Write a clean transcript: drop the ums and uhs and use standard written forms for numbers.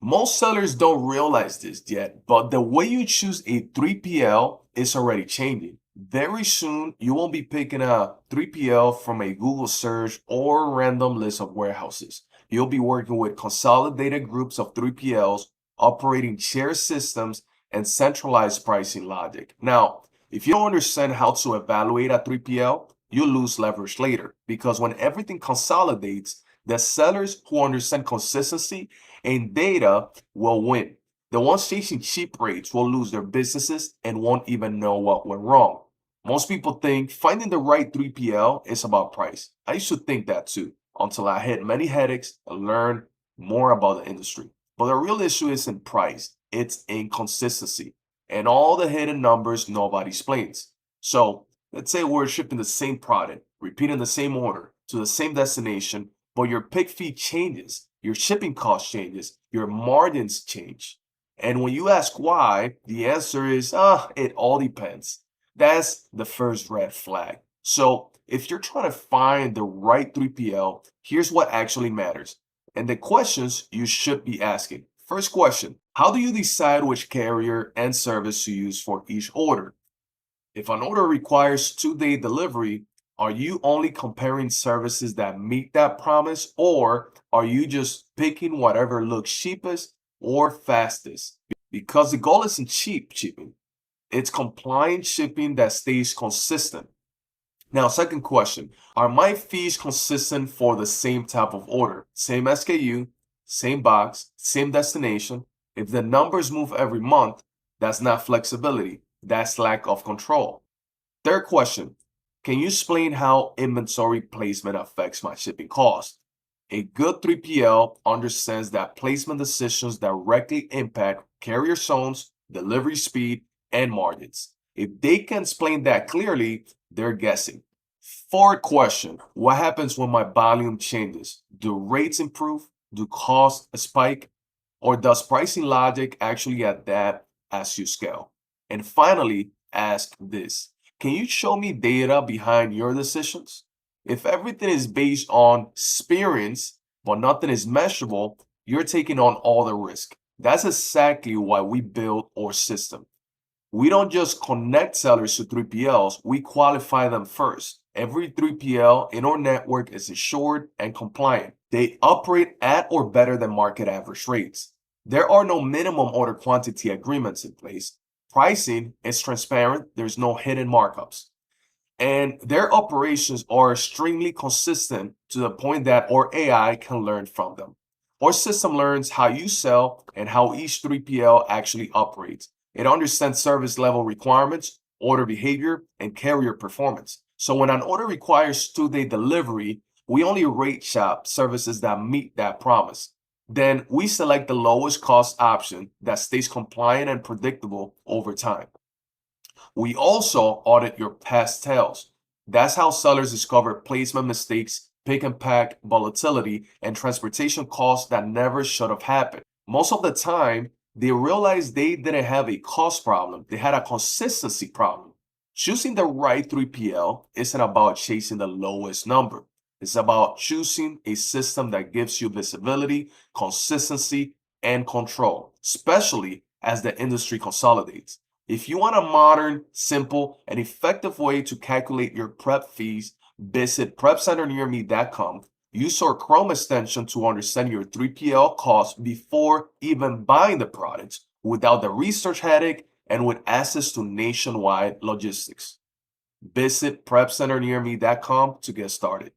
Most sellers don't realize this yet, but the way you choose a 3PL is already changing. Very soon, you won't be picking a 3PL from a Google search or random list of warehouses. You'll be working with consolidated groups of 3PLs, operating shared systems, and centralized pricing logic. Now, if you don't understand how to evaluate a 3PL, you lose leverage later because when everything consolidates, the sellers who understand consistency and data will win. The ones chasing cheap rates will lose their businesses and won't even know what went wrong. Most people think finding the right 3PL is about price. I used to think that too, until I had many headaches and learned more about the industry. But the real issue isn't price, it's inconsistency and all the hidden numbers nobody explains. So let's say we're shipping the same product, repeating the same order to the same destination, but your pick fee changes, your shipping cost changes, your margins change. And when you ask why, the answer is, it all depends. That's the first red flag. So if you're trying to find the right 3PL, here's what actually matters and the questions you should be asking. First question, how do you decide which carrier and service to use for each order? If an order requires 2-day delivery, are you only comparing services that meet that promise, or are you just picking whatever looks cheapest or fastest? Because the goal isn't cheap shipping, it's compliant shipping that stays consistent. Now, second question, are my fees consistent for the same type of order? Same SKU, same box, same destination. If the numbers move every month, that's not flexibility, that's lack of control. Third question, can you explain how inventory placement affects my shipping cost? A good 3PL understands that placement decisions directly impact carrier zones, delivery speed, and margins. If they can explain that clearly, they're guessing. Fourth question, what happens when my volume changes? Do rates improve? Do costs spike? Or does pricing logic actually adapt as you scale? And finally, ask this. Can you show me data behind your decisions? If everything is based on experience, but nothing is measurable, you're taking on all the risk. That's exactly why we build our system. We don't just connect sellers to 3PLs, we qualify them first. Every 3PL in our network is assured and compliant. They operate at or better than market average rates. There are no minimum order quantity agreements in place. Pricing is transparent, there's no hidden markups. And their operations are extremely consistent to the point that our AI can learn from them. Our system learns how you sell and how each 3PL actually operates. It understands service level requirements, order behavior, and carrier performance. So when an order requires 2-day delivery, we only rate shop services that meet that promise. Then we select the lowest cost option that stays compliant and predictable over time. We also audit your past sales. That's how sellers discover placement mistakes, pick and pack volatility, and transportation costs that never should have happened. Most of the time, they realize they didn't have a cost problem, they had a consistency problem. Choosing the right 3PL isn't about chasing the lowest number. It's about choosing a system that gives you visibility, consistency, and control, especially as the industry consolidates. If you want a modern, simple, and effective way to calculate your prep fees, visit prepcenternearme.com. Use our Chrome extension to understand your 3PL costs before even buying the products without the research headache and with access to nationwide logistics. Visit prepcenternearme.com to get started.